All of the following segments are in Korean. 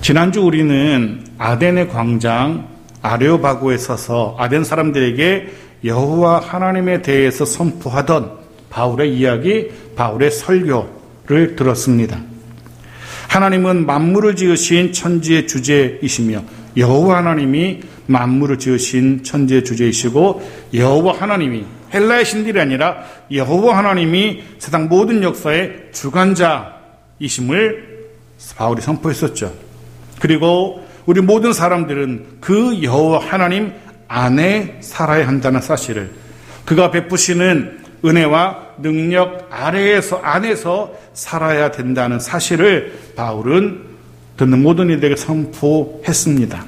지난주 우리는 아덴의 광장 아레오바고에 서서 아덴 사람들에게 여호와 하나님에 대해서 선포하던 바울의 이야기, 바울의 설교를 들었습니다. 하나님은 만물을 지으신 천지의 주제이시며 여호와 하나님이 만물을 지으신 천지의 주제이시고 여호와 하나님이 헬라의 신들이 아니라 여호와 하나님이 세상 모든 역사의 주관자이심을 바울이 선포했었죠. 그리고 우리 모든 사람들은 그 여호와 하나님 안에 살아야 한다는 사실을, 그가 베푸시는 은혜와 능력 안에서 살아야 된다는 사실을 바울은 듣는 모든 이들에게 선포했습니다.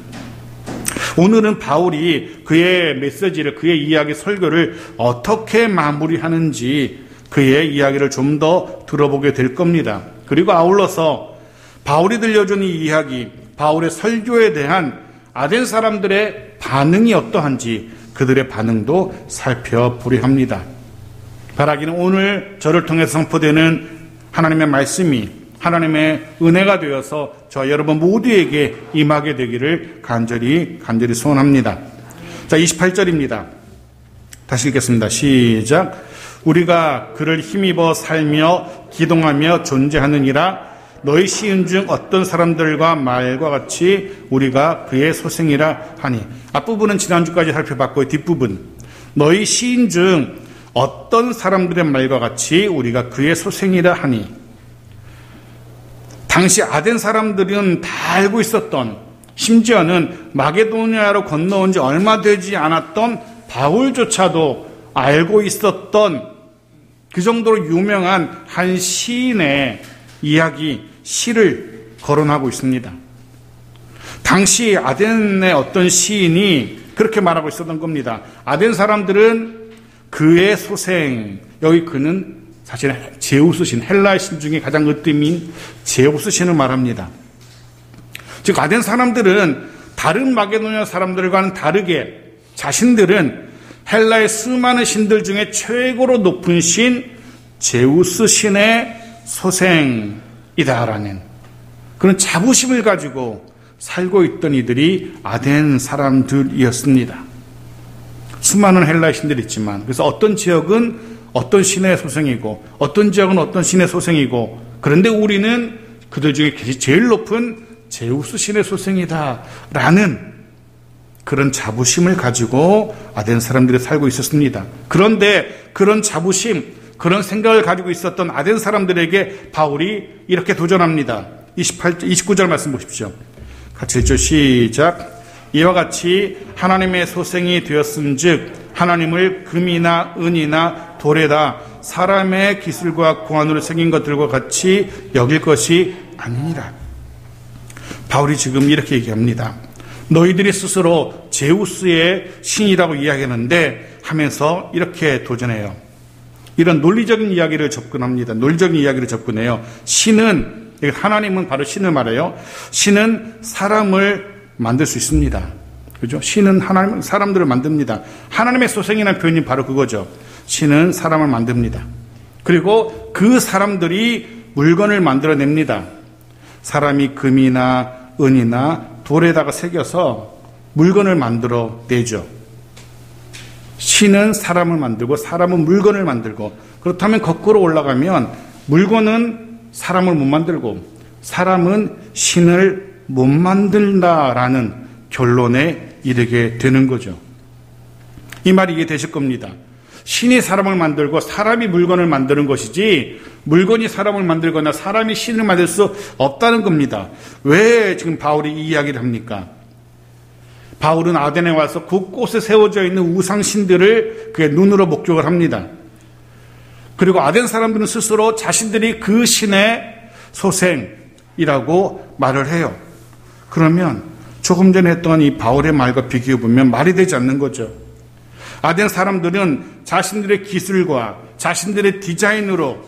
오늘은 바울이 그의 메시지를, 그의 이야기 설교를 어떻게 마무리하는지 그의 이야기를 좀 더 들어보게 될 겁니다. 그리고 아울러서 바울이 들려준 이 이야기, 바울의 설교에 대한 아덴 사람들의 반응이 어떠한지 그들의 반응도 살펴보려 합니다. 바라기는 오늘 저를 통해서 선포되는 하나님의 말씀이 하나님의 은혜가 되어서 저 여러분 모두에게 임하게 되기를 간절히 소원합니다. 자, 28절입니다. 다시 읽겠습니다. 시작. 우리가 그를 힘입어 살며 기동하며 존재하느니라. 너희 시인 중 어떤 사람들과 말과 같이 우리가 그의 소생이라 하니. 앞부분은 지난주까지 살펴봤고 뒷부분, 너희 시인 중 어떤 사람들의 말과 같이 우리가 그의 소생이라 하니. 당시 아덴 사람들은 다 알고 있었던, 심지어는 마게도니아로 건너온 지 얼마 되지 않았던 바울조차도 알고 있었던 그 정도로 유명한 한 시인의 이야기, 시를 거론하고 있습니다. 당시 아덴의 어떤 시인이 그렇게 말하고 있었던 겁니다. 아덴 사람들은 그의 소생, 여기 그는 사실 제우스 신, 헬라의 신 중에 가장 으뜸인 제우스 신을 말합니다. 즉 아덴 사람들은 다른 마게도니아 사람들과는 다르게 자신들은 헬라의 수많은 신들 중에 최고로 높은 신 제우스 신의 소생이다라는 그런 자부심을 가지고 살고 있던 이들이 아덴 사람들이었습니다. 수많은 헬라의 신들이 있지만, 그래서 어떤 지역은 어떤 신의 소생이고 어떤 지역은 어떤 신의 소생이고, 그런데 우리는 그들 중에 제일 높은 제우스 신의 소생이다라는 그런 자부심을 가지고 아덴 사람들이 살고 있었습니다. 그런데 그런 자부심, 그런 생각을 가지고 있었던 아덴 사람들에게 바울이 이렇게 도전합니다. 29절 말씀 보십시오. 같이 읽죠. 시작. 이와 같이 하나님의 소생이 되었음즉 하나님을 금이나 은이나 돌에다 사람의 기술과 고안으로 생긴 것들과 같이 여길 것이 아니니라. 바울이 지금 이렇게 얘기합니다. 너희들이 스스로 제우스의 신이라고 이야기하는데 하면서 이렇게 도전해요. 이런 논리적인 이야기를 접근합니다. 논리적인 이야기를 접근해요. 신은, 하나님은 바로 신을 말해요. 신은 사람을 만들 수 있습니다. 그죠? 신은 사람들을 만듭니다. 하나님의 소생이라는 표현이 바로 그거죠. 신은 사람을 만듭니다. 그리고 그 사람들이 물건을 만들어냅니다. 사람이 금이나 은이나 돌에다가 새겨서 물건을 만들어내죠. 신은 사람을 만들고 사람은 물건을 만들고, 그렇다면 거꾸로 올라가면 물건은 사람을 못 만들고 사람은 신을 못 만든다라는 결론에 이르게 되는 거죠. 이 말이 이해되실 겁니다. 신이 사람을 만들고 사람이 물건을 만드는 것이지 물건이 사람을 만들거나 사람이 신을 만들 수 없다는 겁니다. 왜 지금 바울이 이 이야기를 합니까? 바울은 아덴에 와서 곳곳에 세워져 있는 우상신들을 그의 눈으로 목격을 합니다. 그리고 아덴 사람들은 스스로 자신들이 그 신의 소생이라고 말을 해요. 그러면 조금 전에 했던 이 바울의 말과 비교해 보면 말이 되지 않는 거죠. 아덴 사람들은 자신들의 기술과 자신들의 디자인으로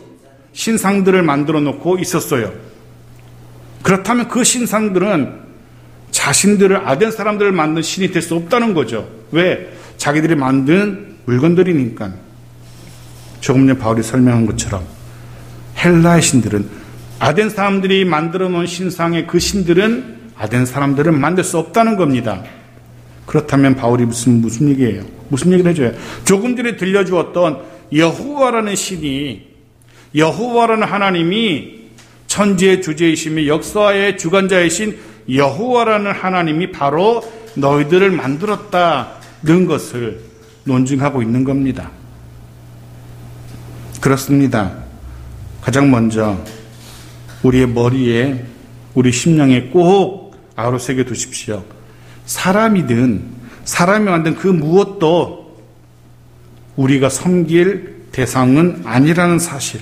신상들을 만들어 놓고 있었어요. 그렇다면 그 신상들은 자신들을, 아덴 사람들을 만든 신이 될 수 없다는 거죠. 왜? 자기들이 만든 물건들이니까. 조금 전에 바울이 설명한 것처럼 헬라의 신들은, 아덴 사람들이 만들어 놓은 신상의 그 신들은 아덴 사람들을 만들 수 없다는 겁니다. 그렇다면 바울이 무슨 얘기예요? 무슨 얘기를 해줘요? 조금 전에 들려주었던 여호와라는 신이, 여호와라는 하나님이 천지의 주제이시며 역사의 주관자이신 여호와라는 하나님이 바로 너희들을 만들었다는 것을 논증하고 있는 겁니다. 그렇습니다. 가장 먼저 우리의 머리에, 우리 심령에 꼭 아우러새겨 두십시오. 사람이 만든 그 무엇도 우리가 섬길 대상은 아니라는 사실.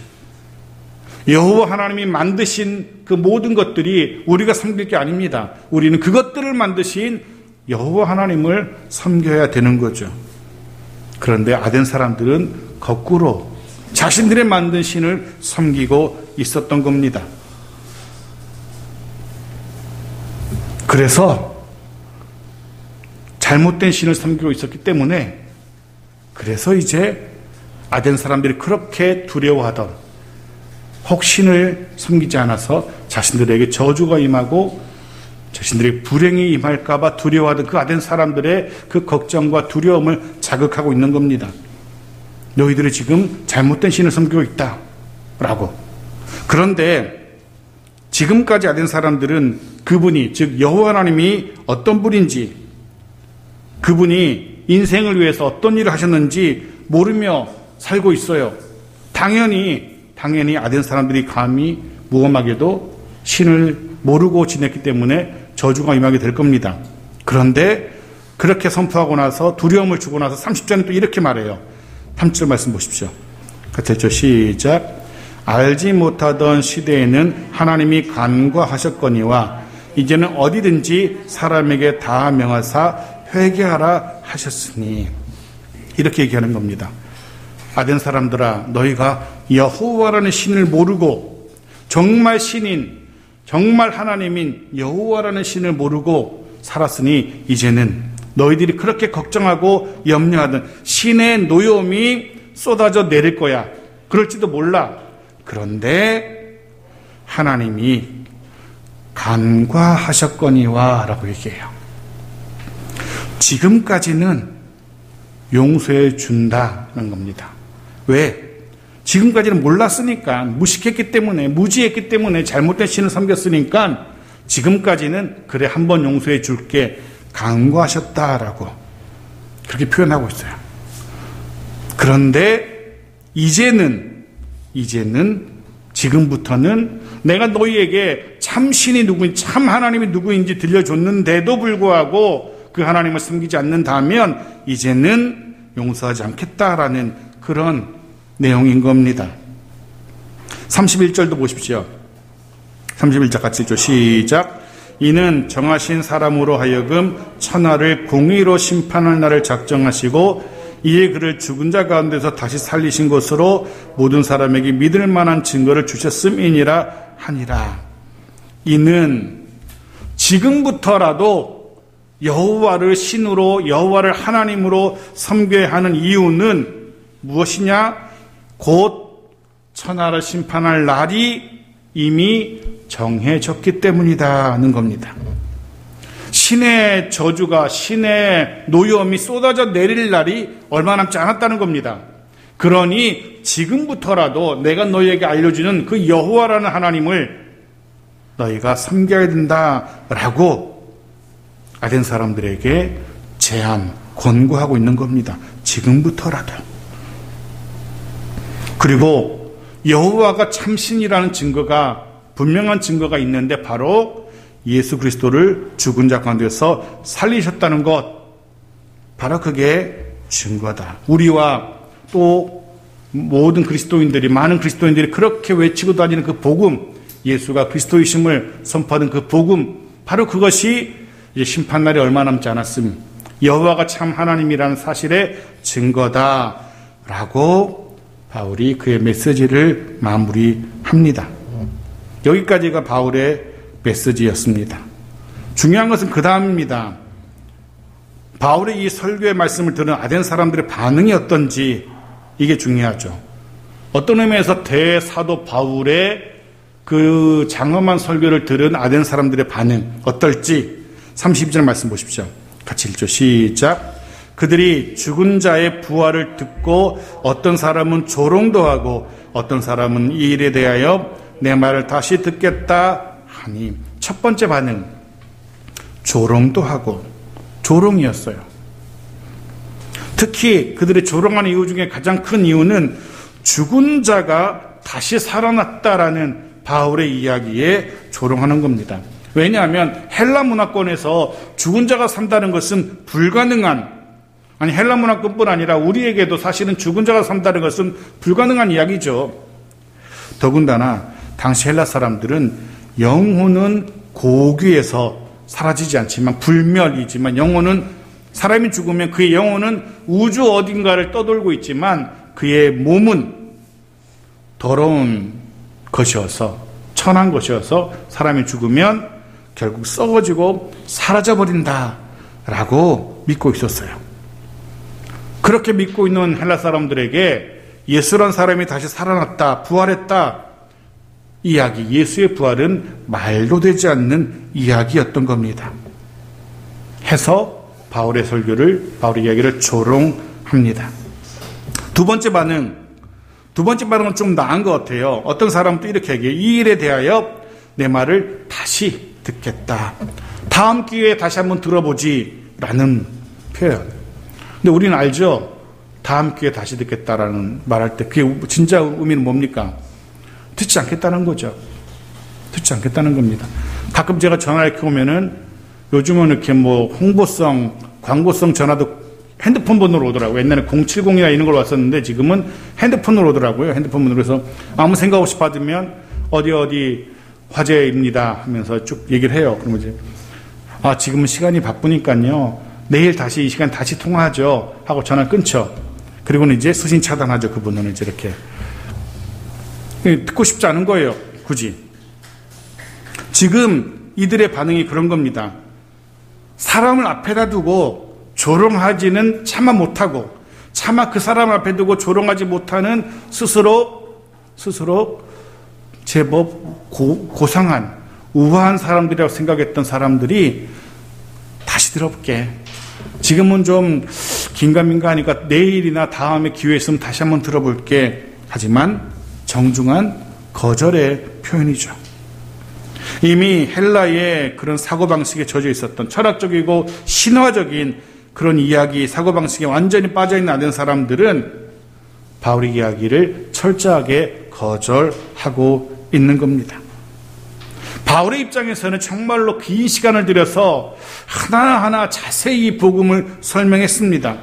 여호와 하나님이 만드신 그 모든 것들이 우리가 섬길 게 아닙니다. 우리는 그것들을 만드신 여호와 하나님을 섬겨야 되는 거죠. 그런데 아덴 사람들은 거꾸로 자신들의 만든 신을 섬기고 있었던 겁니다. 그래서 잘못된 신을 섬기고 있었기 때문에, 그래서 이제 아덴 사람들이 그렇게 두려워하던, 혹 신을 섬기지 않아서 자신들에게 저주가 임하고 자신들의 불행이 임할까봐 두려워하던 그 아덴 사람들의 그 걱정과 두려움을 자극하고 있는 겁니다. 너희들이 지금 잘못된 신을 섬기고 있다 라고. 그런데 지금까지 아덴 사람들은 그분이, 즉 여호와 하나님이 어떤 분인지, 그분이 인생을 위해서 어떤 일을 하셨는지 모르며 살고 있어요. 당연히 아덴 사람들이 감히 무엄하게도 신을 모르고 지냈기 때문에 저주가 임하게 될 겁니다. 그런데 그렇게 선포하고 나서, 두려움을 주고 나서 30절에 또 이렇게 말해요. 3절 말씀 보십시오. 같이 했죠. 시작. 알지 못하던 시대에는 하나님이 간과하셨거니와 이제는 어디든지 사람에게 다 명하사 회개하라 하셨으니. 이렇게 얘기하는 겁니다. 아덴 사람들아, 너희가 여호와라는 신을 모르고, 정말 신인, 정말 하나님인 여호와라는 신을 모르고 살았으니 이제는 너희들이 그렇게 걱정하고 염려하던 신의 노여움이 쏟아져 내릴 거야. 그럴지도 몰라. 그런데 하나님이 간과하셨거니와 라고 얘기해요. 지금까지는 용서해 준다는 겁니다. 왜? 지금까지는 몰랐으니까, 무식했기 때문에, 무지했기 때문에, 잘못된 신을 섬겼으니까 지금까지는 그래 한번 용서해 줄게, 간과하셨다라고 그렇게 표현하고 있어요. 그런데 이제는 지금부터는 내가 너희에게 참 신이 누구인지, 참 하나님이 누구인지 들려줬는데도 불구하고 그 하나님을 섬기지 않는다면 이제는 용서하지 않겠다라는 그런 내용인 겁니다. 31절도 보십시오. 31절 같이 읽죠. 시작. 이는 정하신 사람으로 하여금 천하를 공의로 심판할 날을 작정하시고 이에 그를 죽은 자 가운데서 다시 살리신 것으로 모든 사람에게 믿을 만한 증거를 주셨음이니라 하니라. 이는 지금부터라도 여호와를 신으로, 여호와를 하나님으로 섬겨야 하는 이유는 무엇이냐? 곧 천하를 심판할 날이 이미 정해졌기 때문이다는 겁니다. 신의 저주가, 신의 노여움이 쏟아져 내릴 날이 얼마 남지 않았다는 겁니다. 그러니 지금부터라도 내가 너희에게 알려주는 그 여호와라는 하나님을 너희가 섬겨야 된다라고 아덴 사람들에게 제안, 권고하고 있는 겁니다. 지금부터라도. 그리고 여호와가 참신이라는 증거가, 분명한 증거가 있는데 바로 예수 그리스도를 죽은 자 가운데서 살리셨다는 것, 바로 그게 증거다. 우리와 또 모든 그리스도인들이, 많은 그리스도인들이 그렇게 외치고 다니는 그 복음, 예수가 그리스도이심을 선포하는 그 복음, 바로 그것이 이제 심판날이 얼마 남지 않았음, 여호와가 참 하나님이라는 사실의 증거다라고 바울이 그의 메시지를 마무리합니다. 여기까지가 바울의 메시지였습니다. 중요한 것은 그 다음입니다. 바울의 이 설교의 말씀을 들은 아덴 사람들의 반응이 어떤지, 이게 중요하죠. 어떤 의미에서 대사도 바울의 그 장엄한 설교를 들은 아덴 사람들의 반응 어떨지 32절 말씀 보십시오. 같이 읽죠. 시작. 그들이 죽은 자의 부활을 듣고 어떤 사람은 조롱도 하고 어떤 사람은 이 일에 대하여 내 말을 다시 듣겠다 하니, 첫 번째 반응 조롱도 하고, 조롱이었어요. 특히 그들의 조롱하는 이유 중에 가장 큰 이유는 죽은 자가 다시 살아났다라는 바울의 이야기에 조롱하는 겁니다. 왜냐하면 헬라 문화권에서 죽은 자가 산다는 것은 불가능한, 아니 헬라 문화권뿐 아니라 우리에게도 사실은 죽은 자가 산다는 것은 불가능한 이야기죠. 더군다나 당시 헬라 사람들은 영혼은 고귀에서 사라지지 않지만, 불멸이지만 영혼은, 사람이 죽으면 그의 영혼은 우주 어딘가를 떠돌고 있지만 그의 몸은 더러운 것이어서, 천한 것이어서 사람이 죽으면 결국 썩어지고 사라져버린다라고 믿고 있었어요. 그렇게 믿고 있는 헬라 사람들에게 예수란 사람이 다시 살아났다, 부활했다 이야기, 예수의 부활은 말도 되지 않는 이야기였던 겁니다. 해서 바울의 바울의 이야기를 조롱합니다. 두 번째 반응은 좀 나은 것 같아요. 어떤 사람은 또 이렇게 얘기해요. 이 일에 대하여 내 말을 다시 듣겠다. 다음 기회에 다시 한번 들어보지 라는 표현. 근데 우리는 알죠? 다음 기회에 다시 듣겠다라는 말할 때 그게 진짜 의미는 뭡니까? 듣지 않겠다는 거죠. 듣지 않겠다는 겁니다. 가끔 제가 전화를 이렇게 오면은, 요즘은 이렇게 뭐 홍보성, 광고성 전화도 핸드폰 번호로 오더라고요. 옛날에 070이나 이런 걸 왔었는데 지금은 핸드폰으로 오더라고요. 핸드폰 번호로. 그래서 아무 생각 없이 받으면 어디 화제입니다 하면서 쭉 얘기를 해요. 그러면 이제 지금은 시간이 바쁘니까요, 내일 다시 이 시간 다시 통화하죠 하고 전화 끊죠. 그리고는 이제 수신 차단하죠. 그 번호는 이제 이렇게. 듣고 싶지 않은 거예요. 굳이. 지금 이들의 반응이 그런 겁니다. 사람을 앞에다 두고 조롱하지는 차마 못하고, 차마 그 사람 앞에 두고 조롱하지 못하는 스스로 제법 고상한 우아한 사람들이라고 생각했던 사람들이 다시 들어볼게. 지금은 좀 긴가민가 하니까 내일이나 다음에 기회 있으면 다시 한번 들어볼게. 하지만 정중한 거절의 표현이죠. 이미 헬라의 그런 사고방식에 젖어 있었던 철학적이고 신화적인 그런 이야기, 사고방식에 완전히 빠져있는 아덴 사람들은 바울의 이야기를 철저하게 거절하고 있는 겁니다. 바울의 입장에서는 정말로 긴 시간을 들여서 하나하나 자세히 복음을 설명했습니다.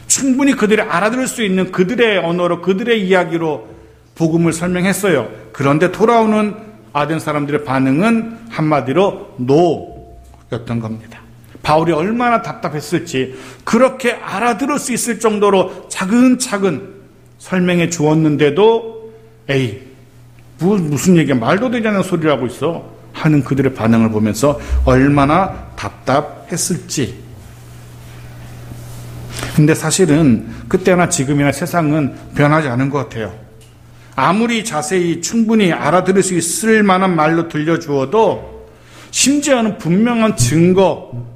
충분히 그들이 알아들을 수 있는 그들의 언어로, 그들의 이야기로 복음을 설명했어요. 그런데 돌아오는 아덴 사람들의 반응은 한마디로 노였던 겁니다. 바울이 얼마나 답답했을지, 그렇게 알아들을 수 있을 정도로 차근차근 설명해 주었는데도 에이, 무슨 얘기야, 말도 되지 않는 소리를 하고 있어 하는 그들의 반응을 보면서 얼마나 답답했을지. 근데 사실은 그때나 지금이나 세상은 변하지 않은 것 같아요. 아무리 자세히 충분히 알아들을 수 있을 만한 말로 들려주어도, 심지어는 분명한 증거,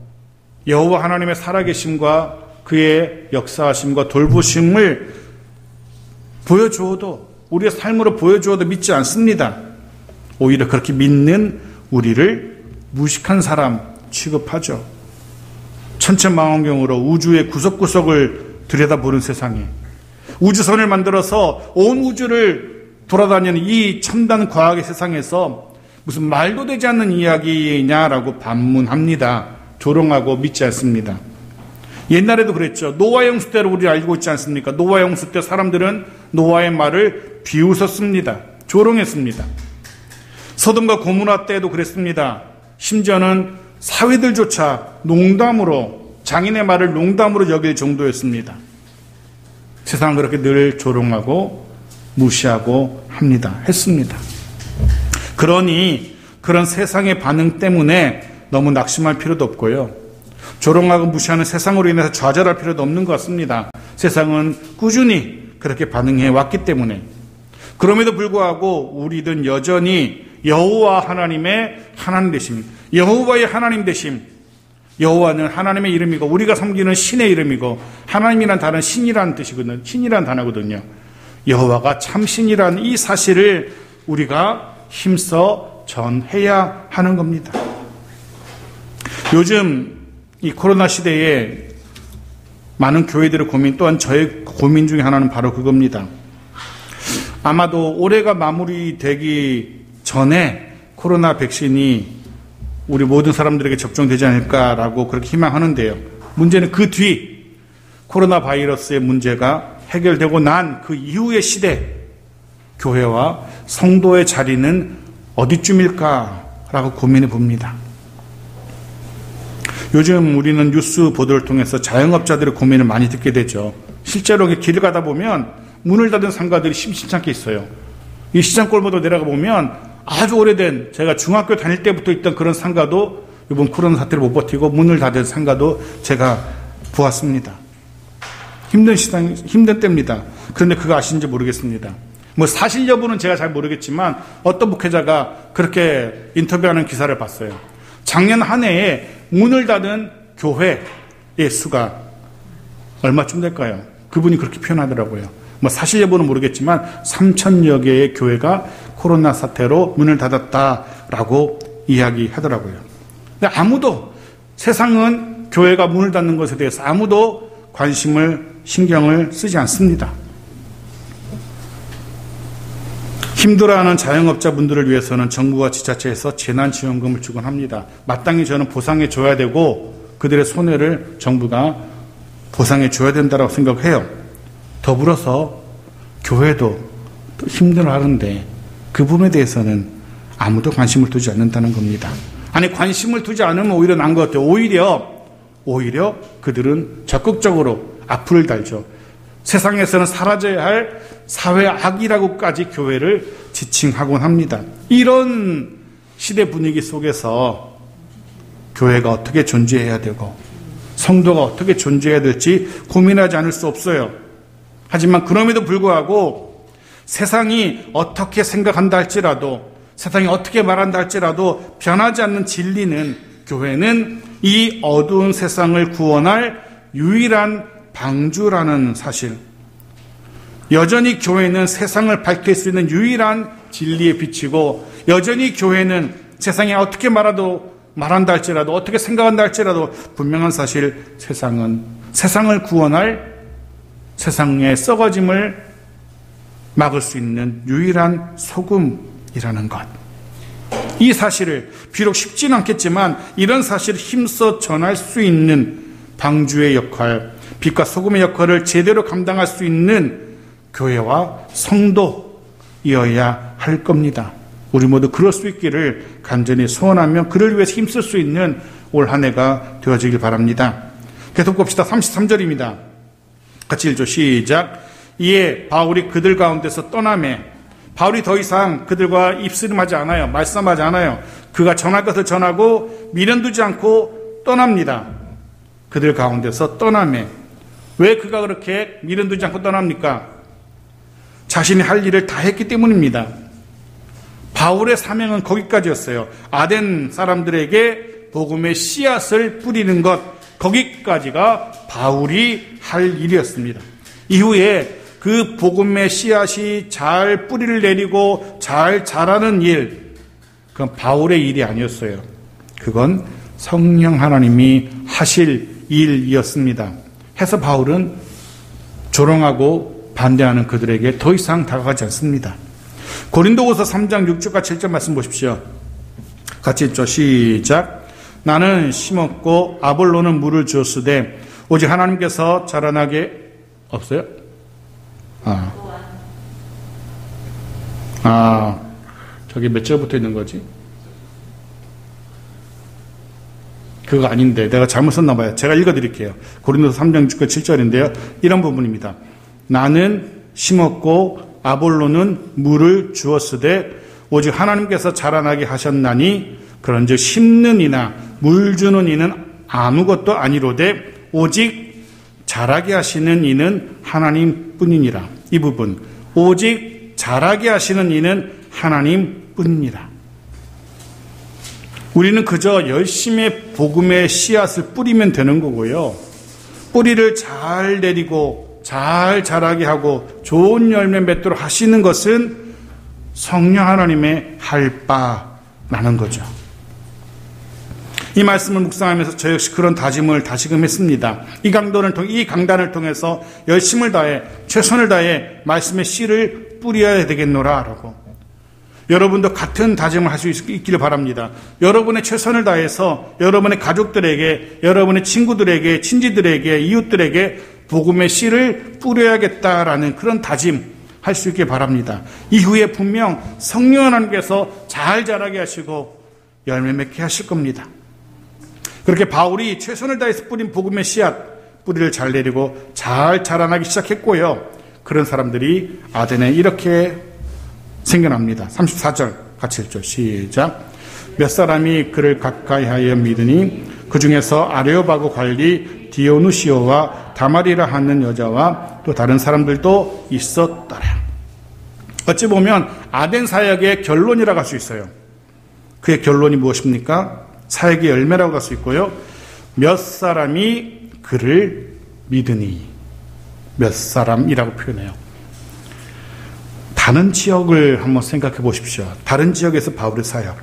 여호와 하나님의 살아계심과 그의 역사하심과 돌보심을 보여주어도, 우리의 삶으로 보여주어도 믿지 않습니다. 오히려 그렇게 믿는 우리를 무식한 사람 취급하죠. 천천망원경으로 우주의 구석구석을 들여다보는 세상에, 우주선을 만들어서 온 우주를 돌아다니는 이 첨단 과학의 세상에서 무슨 말도 되지 않는 이야기냐라고 반문합니다. 조롱하고 믿지 않습니다. 옛날에도 그랬죠. 노아 홍수 때를 우리 알고 있지 않습니까? 노아 홍수 때 사람들은 노아의 말을 비웃었습니다. 조롱했습니다. 소돔과 고모라 때도 그랬습니다. 심지어는 사회들조차 농담으로, 장인의 말을 농담으로 여길 정도였습니다. 세상은 그렇게 늘 조롱하고 무시하고 했습니다. 그러니 그런 세상의 반응 때문에 너무 낙심할 필요도 없고요. 조롱하고 무시하는 세상으로 인해서 좌절할 필요도 없는 것 같습니다. 세상은 꾸준히 그렇게 반응해 왔기 때문에. 그럼에도 불구하고 우리는 여전히 여호와 하나님의 하나님 되심, 여호와의 하나님 되심. 여호와는 하나님의 이름이고 우리가 섬기는 신의 이름이고 하나님이란 단어는 신이라는 뜻이거든요. 신이라는 단어거든요. 여호와가 참신이라는 이 사실을 우리가 힘써 전해야 하는 겁니다. 요즘 이 코로나 시대에 많은 교회들의 고민, 또한 저의 고민 중에 하나는 바로 그겁니다. 아마도 올해가 마무리되기 전에 코로나 백신이 우리 모든 사람들에게 접종되지 않을까라고 그렇게 희망하는데요. 문제는 그 뒤 코로나 바이러스의 문제가 해결되고 난 그 이후의 시대, 교회와 성도의 자리는 어디쯤일까라고 고민해 봅니다. 요즘 우리는 뉴스 보도를 통해서 자영업자들의 고민을 많이 듣게 되죠. 실제로 길을 가다 보면 문을 닫은 상가들이 심심찮게 있어요. 이 시장골목으로 내려가 보면 아주 오래된, 제가 중학교 다닐 때부터 있던 그런 상가도 이번 코로나 사태를 못 버티고 문을 닫은 상가도 제가 보았습니다. 힘든 때입니다. 그런데 그거 아시는지 모르겠습니다. 뭐 사실 여부는 제가 잘 모르겠지만 어떤 목회자가 그렇게 인터뷰하는 기사를 봤어요. 작년 한 해에 문을 닫은 교회의 수가 얼마쯤 될까요? 그분이 그렇게 표현하더라고요. 뭐 사실 여부는 모르겠지만 3,000여 개의 교회가 코로나 사태로 문을 닫았다라고 이야기하더라고요. 근데 아무도, 세상은 교회가 문을 닫는 것에 대해서 아무도 신경을 쓰지 않습니다. 힘들어하는 자영업자분들을 위해서는 정부와 지자체에서 재난지원금을 주곤 합니다. 마땅히 저는 보상해 줘야 되고 그들의 손해를 정부가 보상해 줘야 된다고 생각해요. 더불어서 교회도 힘들어하는데 그 부분에 대해서는 아무도 관심을 두지 않는다는 겁니다. 아니, 관심을 두지 않으면 오히려 나은 것 같아요. 오히려 그들은 적극적으로 악플을 달죠. 세상에서는 사라져야 할 사회 악이라고까지 교회를 지칭하곤 합니다. 이런 시대 분위기 속에서 교회가 어떻게 존재해야 되고 성도가 어떻게 존재해야 될지 고민하지 않을 수 없어요. 하지만 그럼에도 불구하고 세상이 어떻게 생각한다 할지라도, 세상이 어떻게 말한다 할지라도 변하지 않는 진리는, 교회는 이 어두운 세상을 구원할 유일한 방주라는 사실, 여전히 교회는 세상을 밝힐 수 있는 유일한 진리의 빛이고, 여전히 교회는 세상이 어떻게 말한다 할지라도, 어떻게 생각한다 할지라도 분명한 사실, 세상을 구원할, 세상의 썩어짐을 막을 수 있는 유일한 소금이라는 것. 이 사실을 비록 쉽지는 않겠지만 이런 사실을 힘써 전할 수 있는 방주의 역할, 빛과 소금의 역할을 제대로 감당할 수 있는 교회와 성도이어야 할 겁니다. 우리 모두 그럴 수 있기를 간절히 소원하며 그를 위해서 힘쓸 수 있는 올 한 해가 되어지길 바랍니다. 계속 봅시다. 33절입니다. 같이 읽죠. 시작. 이에 바울이 그들 가운데서 떠나매, 바울이 더 이상 그들과 입술음하지 않아요. 말싸움하지 않아요. 그가 전할 것을 전하고 미련두지 않고 떠납니다. 그들 가운데서 떠나매. 왜 그가 그렇게 미련두지 않고 떠납니까? 자신이 할 일을 다 했기 때문입니다. 바울의 사명은 거기까지였어요. 아덴 사람들에게 복음의 씨앗을 뿌리는 것, 거기까지가 바울이 할 일이었습니다. 이후에 그 복음의 씨앗이 잘 뿌리를 내리고 잘 자라는 일, 그건 바울의 일이 아니었어요. 그건 성령 하나님이 하실 일이었습니다. 해서 바울은 조롱하고 반대하는 그들에게 더 이상 다가가지 않습니다. 고린도후서 3장 6절과 7절 말씀 보십시오. 같이 읽죠. 시작. 나는 심었고 아볼로는 물을 주었으되 오직 하나님께서 자라나게 없어요? 저기 몇 절부터 있는 거지? 그거 아닌데 내가 잘못 썼나 봐요. 제가 읽어드릴게요. 고린도서 3장 6절 7절인데요. 이런 부분입니다. 나는 심었고 아볼로는 물을 주었으되 오직 하나님께서 자라나게 하셨나니 그런즉 심는 이나 물 주는 이는 아무것도 아니로되 오직 자라게 하시는 이는 하나님뿐이니라. 이 부분, 오직 자라게 하시는 이는 하나님뿐이니라. 우리는 그저 열심히 복음의 씨앗을 뿌리면 되는 거고요. 뿌리를 잘 내리고 잘 자라게 하고 좋은 열매 맺도록 하시는 것은 성령 하나님의 할 바라는 거죠. 이 말씀을 묵상하면서 저 역시 그런 다짐을 다시금 했습니다. 이 강단을 통해서 열심을 다해 최선을 다해 말씀의 씨를 뿌려야 되겠노라 라고. 여러분도 같은 다짐을 할 수 있기를 바랍니다. 여러분의 최선을 다해서 여러분의 가족들에게, 여러분의 친구들에게, 친지들에게, 이웃들에게 복음의 씨를 뿌려야겠다라는 그런 다짐 할 수 있길 바랍니다. 이후에 분명 성령 하나님께서 잘 자라게 하시고 열매 맺게 하실 겁니다. 그렇게 바울이 최선을 다해서 뿌린 복음의 씨앗, 뿌리를 잘 내리고 잘 자라나기 시작했고요. 그런 사람들이 아덴에 이렇게 생겨납니다. 34절 같이 읽죠. 시작. 몇 사람이 그를 가까이하여 믿으니 그 중에서 아레오바고 관리 디오누시오와 다마리라 하는 여자와 또 다른 사람들도 있었더라. 어찌 보면 아덴 사역의 결론이라고 할 수 있어요. 그의 결론이 무엇입니까? 사역의 열매라고 할 수 있고요. 몇 사람이 그를 믿으니, 몇 사람이라고 표현해요. 다른 지역을 한번 생각해 보십시오. 다른 지역에서 바울의 사역,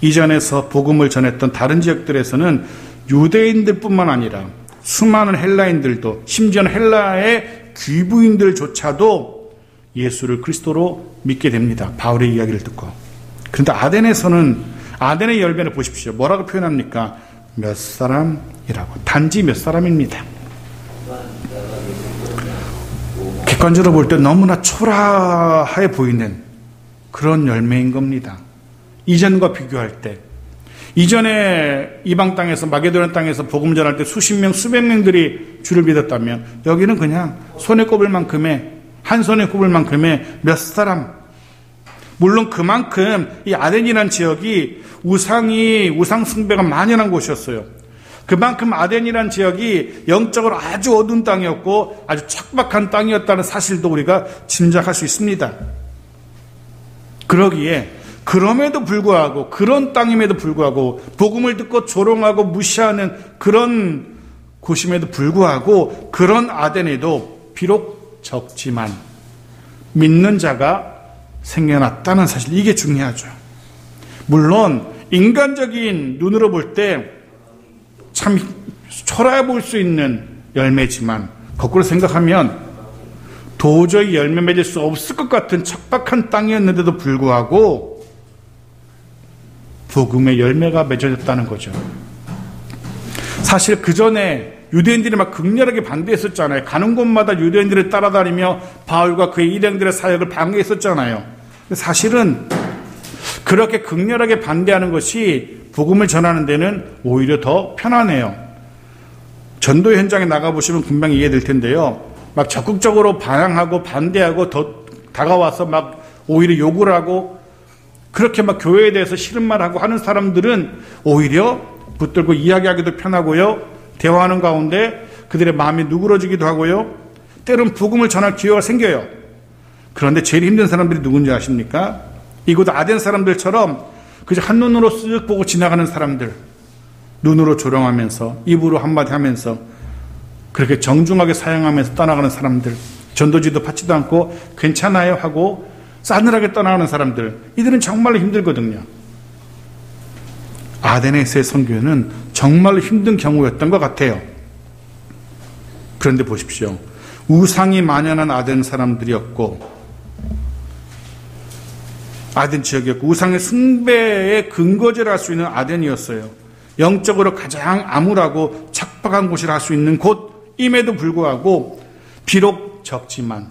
이전에서 복음을 전했던 다른 지역들에서는 유대인들뿐만 아니라 수많은 헬라인들도, 심지어는 헬라의 귀부인들조차도 예수를 그리스도로 믿게 됩니다. 바울의 이야기를 듣고. 그런데 아덴의 열매를 보십시오. 뭐라고 표현합니까? 몇 사람이라고. 단지 몇 사람입니다. 객관적으로 볼 때 너무나 초라해 보이는 그런 열매인 겁니다. 이전과 비교할 때. 이전에 이방 땅에서, 마게도냐 땅에서 복음 전할 때 수십 명, 수백 명들이 주를 믿었다면 여기는 그냥 손에 꼽을 만큼의, 한 손에 꼽을 만큼의 몇 사람. 물론 그만큼 이 아덴이라는 지역이 우상 숭배가 만연한 곳이었어요. 그만큼 아덴이라는 지역이 영적으로 아주 어두운 땅이었고 아주 척박한 땅이었다는 사실도 우리가 짐작할 수 있습니다. 그러기에 그럼에도 불구하고, 그런 땅임에도 불구하고, 복음을 듣고 조롱하고 무시하는 그런 곳임에도 불구하고, 그런 아덴에도 비록 적지만 믿는 자가 생겨났다는 사실, 이게 중요하죠. 물론 인간적인 눈으로 볼 때 참 초라해 보일 수 있는 열매지만, 거꾸로 생각하면 도저히 열매 맺을 수 없을 것 같은 척박한 땅이었는데도 불구하고 복음의 열매가 맺어졌다는 거죠. 사실 그 전에 유대인들이 막 극렬하게 반대했었잖아요. 가는 곳마다 유대인들을 따라다니며 바울과 그의 일행들의 사역을 방해했었잖아요. 사실은 그렇게 극렬하게 반대하는 것이 복음을 전하는 데는 오히려 더 편하네요. 전도 현장에 나가보시면 금방 이해될 텐데요. 막 적극적으로 반항하고 반대하고 더 다가와서 막 오히려 욕을 하고 그렇게 막 교회에 대해서 싫은 말하고 하는 사람들은 오히려 붙들고 이야기하기도 편하고요. 대화하는 가운데 그들의 마음이 누그러지기도 하고요. 때론 복음을 전할 기회가 생겨요. 그런데 제일 힘든 사람들이 누군지 아십니까? 이곳 아덴 사람들처럼 그저 한눈으로 쓱 보고 지나가는 사람들, 눈으로 조롱하면서 입으로 한마디 하면서 그렇게 정중하게 사용하면서 떠나가는 사람들, 전도지도 받지도 않고 괜찮아요 하고 싸늘하게 떠나가는 사람들, 이들은 정말로 힘들거든요. 아덴에서의 선교는 정말로 힘든 경우였던 것 같아요. 그런데 보십시오. 우상이 만연한 아덴 사람들이었고, 아덴 지역이었고, 우상의 숭배의 근거지를 할 수 있는 아덴이었어요. 영적으로 가장 암울하고 척박한 곳이라 할 수 있는 곳임에도 불구하고 비록 적지만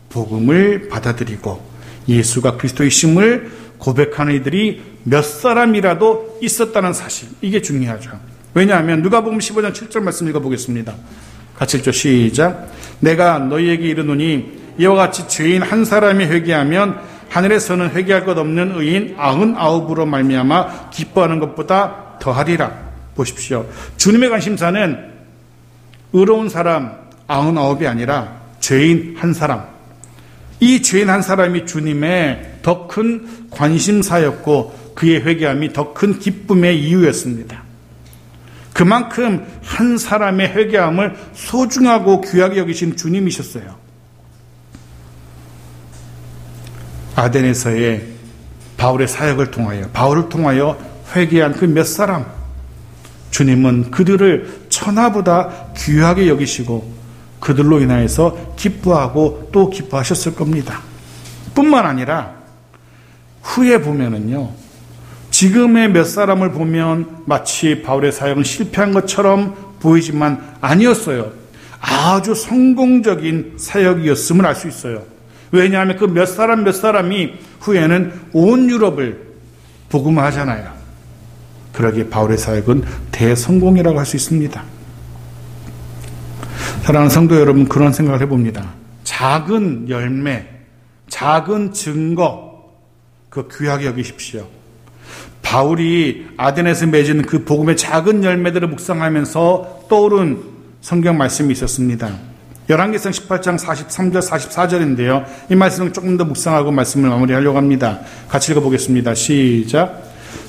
복음을 받아들이고 예수가 그리스도이심을 고백하는 이들이 몇 사람이라도 있었다는 사실, 이게 중요하죠. 왜냐하면 누가복음 15장 7절 말씀 읽어보겠습니다. 같이 읽죠. 시작. 내가 너희에게 이르노니 이와 같이 죄인 한 사람이 회개하면 하늘에서는 회개할 것 없는 의인 99으로 말미암아 기뻐하는 것보다 더하리라. 보십시오. 주님의 관심사는 의로운 사람 99이 아니라 죄인 한 사람. 이 죄인 한 사람이 주님의 더 큰 관심사였고 그의 회개함이 더 큰 기쁨의 이유였습니다. 그만큼 한 사람의 회개함을 소중하고 귀하게 여기신 주님이셨어요. 아덴에서의 바울의 사역을 통하여, 바울을 통하여 회개한 그 몇 사람, 주님은 그들을 천하보다 귀하게 여기시고 그들로 인하여서 기뻐하고 또 기뻐하셨을 겁니다. 뿐만 아니라 후에 보면은요, 지금의 몇 사람을 보면 마치 바울의 사역은 실패한 것처럼 보이지만 아니었어요. 아주 성공적인 사역이었음을 알 수 있어요. 왜냐하면 그 몇 사람이 후에는 온 유럽을 복음화하잖아요. 그러기에 바울의 사역은 대성공이라고 할 수 있습니다. 사랑하는 성도 여러분, 그런 생각을 해봅니다. 작은 열매, 작은 증거, 그 귀하게 여기십시오. 바울이 아덴에서 맺은 그 복음의 작은 열매들을 묵상하면서 떠오른 성경 말씀이 있었습니다. 열왕기상 18장 43절 44절인데요. 이 말씀을 조금 더 묵상하고 말씀을 마무리하려고 합니다. 같이 읽어보겠습니다. 시작.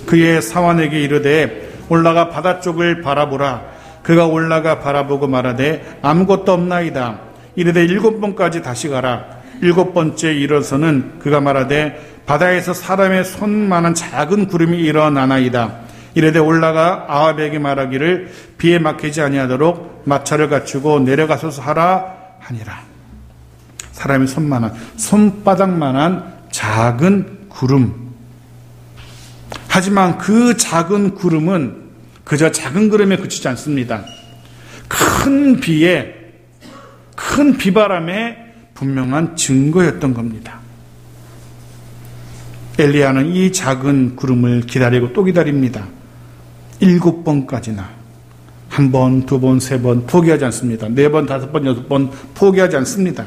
그의 사환에게 이르되 올라가 바다 쪽을 바라보라. 그가 올라가 바라보고 말하되 아무것도 없나이다. 이르되 7번까지 다시 가라. 7번째 일어서는 그가 말하되 바다에서 사람의 손만한 작은 구름이 일어나나이다. 이르되 올라가 아합에게 말하기를 비에 막히지 아니하도록 마차를 갖추고 내려가소서 하라 하니라. 사람의 손만한, 손바닥만한 작은 구름. 하지만 그 작은 구름은 그저 작은 구름에 그치지 않습니다. 큰 비에, 큰 비바람에 분명한 증거였던 겁니다. 엘리야는 이 작은 구름을 기다리고 또 기다립니다. 7번까지나. 1번, 2번, 3번 포기하지 않습니다. 4번, 5번, 6번 포기하지 않습니다.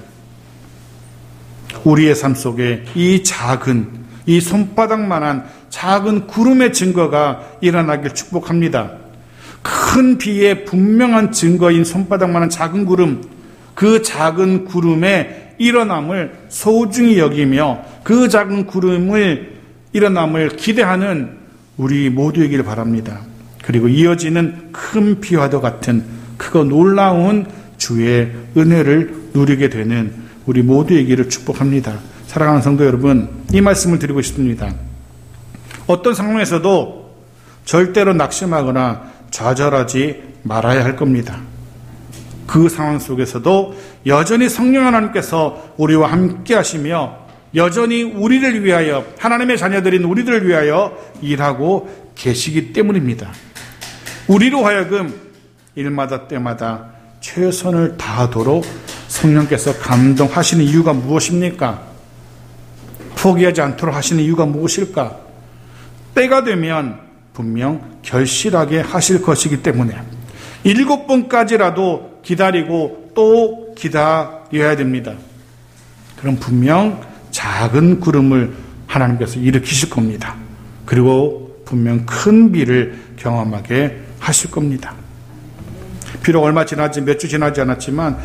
우리의 삶 속에 이 작은, 이 손바닥만한 작은 구름의 증거가 일어나길 축복합니다. 큰 비의 분명한 증거인 손바닥만한 작은 구름, 그 작은 구름의 일어남을 소중히 여기며 그 작은 구름을 일어남을 기대하는 우리 모두이길 바랍니다. 그리고 이어지는 큰 비와도 같은 크고 놀라운 주의 은혜를 누리게 되는 우리 모두이기를 축복합니다. 사랑하는 성도 여러분, 이 말씀을 드리고 싶습니다. 어떤 상황에서도 절대로 낙심하거나 좌절하지 말아야 할 겁니다. 그 상황 속에서도 여전히 성령 하나님께서 우리와 함께 하시며 여전히 우리를 위하여, 하나님의 자녀들인 우리들을 위하여 일하고 계시기 때문입니다. 우리로 하여금 일마다 때마다 최선을 다하도록 성령께서 감동하시는 이유가 무엇입니까? 포기하지 않도록 하시는 이유가 무엇일까? 때가 되면 분명 결실하게 하실 것이기 때문에 7번까지라도 기다리고 또 기다려야 됩니다. 그럼 분명 작은 구름을 하나님께서 일으키실 겁니다. 그리고 분명 큰 비를 경험하게 하실 겁니다. 비록 얼마 지나지, 몇 주 지나지 않았지만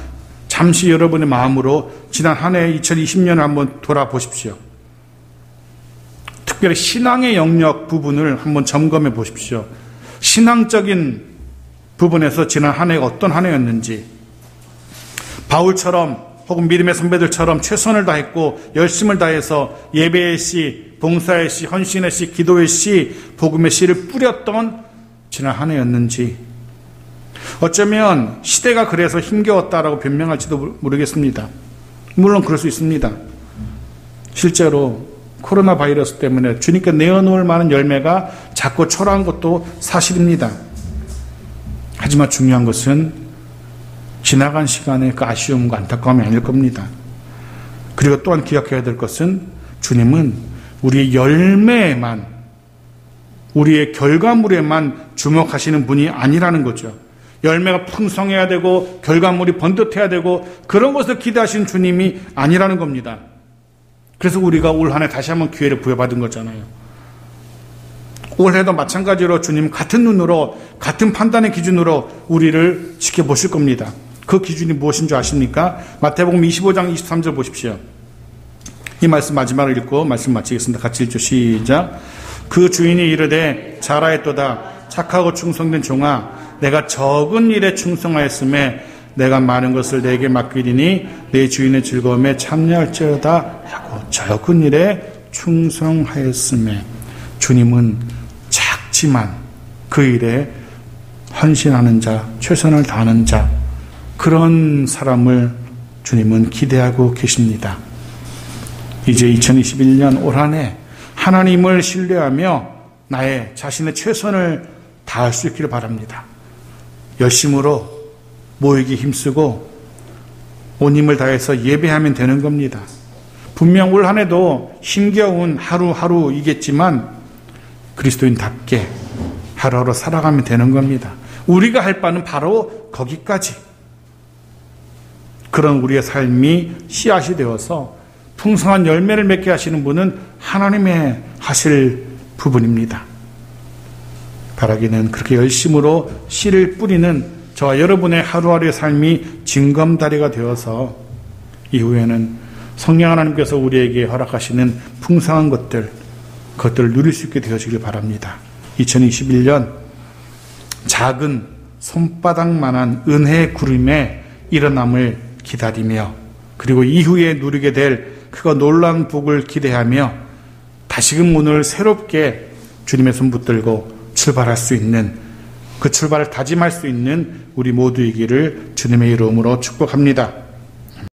잠시 여러분의 마음으로 지난 한 해 2020년을 한번 돌아보십시오. 특별히 신앙의 영역 부분을 한번 점검해 보십시오. 신앙적인 부분에서 지난 한 해가 어떤 한 해였는지, 바울처럼 혹은 믿음의 선배들처럼 최선을 다했고 열심을 다해서 예배의 씨, 봉사의 씨, 헌신의 씨, 기도의 씨, 복음의 씨를 뿌렸던 지난 한 해였는지, 어쩌면 시대가 그래서 힘겨웠다라고 변명할지도 모르겠습니다. 물론 그럴 수 있습니다. 실제로 코로나 바이러스 때문에 주님께 내어놓을 만한 열매가 작고 초라한 것도 사실입니다. 하지만 중요한 것은 지나간 시간의 그 아쉬움과 안타까움이 아닐 겁니다. 그리고 또한 기억해야 될 것은 주님은 우리의 열매에만, 우리의 결과물에만 주목하시는 분이 아니라는 거죠. 열매가 풍성해야 되고 결과물이 번듯해야 되고 그런 것을 기대하시는 주님이 아니라는 겁니다. 그래서 우리가 올 한 해 다시 한번 기회를 부여받은 거잖아요. 올해도 마찬가지로 주님 같은 눈으로, 같은 판단의 기준으로 우리를 지켜보실 겁니다. 그 기준이 무엇인 줄 아십니까? 마태복음 25장 23절 보십시오. 이 말씀 마지막을 읽고 말씀 마치겠습니다. 같이 읽죠. 시작. 그 주인이 이르되 잘하였도다. 착하고 충성된 종아, 내가 적은 일에 충성하였음에 내가 많은 것을 내게 맡기리니 내 주인의 즐거움에 참여할지어다 하고, 적은 일에 충성하였음에, 주님은 작지만 그 일에 헌신하는 자, 최선을 다하는 자, 그런 사람을 주님은 기대하고 계십니다. 이제 2021년 올 한 해 하나님을 신뢰하며 나의 자신의 최선을 다할 수 있기를 바랍니다. 열심으로 모이기 힘쓰고 온 힘을 다해서 예배하면 되는 겁니다. 분명 올 한 해도 힘겨운 하루하루이겠지만 그리스도인답게 하루하루 살아가면 되는 겁니다. 우리가 할 바는 바로 거기까지. 그런 우리의 삶이 씨앗이 되어서 풍성한 열매를 맺게 하시는 분은 하나님의 하실 부분입니다. 바라기는 그렇게 열심으로 씨를 뿌리는 저와 여러분의 하루하루의 삶이 징검다리가 되어서 이후에는 성령 하나님께서 우리에게 허락하시는 풍성한 그것들을 누릴 수 있게 되어지길 바랍니다. 2021년 작은 손바닥만한 은혜의 구름에 일어남을 기다리며, 그리고 이후에 누리게 될 그가 놀라운 복을 기대하며 다시금 오늘 새롭게 주님의 손 붙들고 출발할 수 있는, 그 출발을 다짐할 수 있는 우리 모두이기를 주님의 이름으로 축복합니다.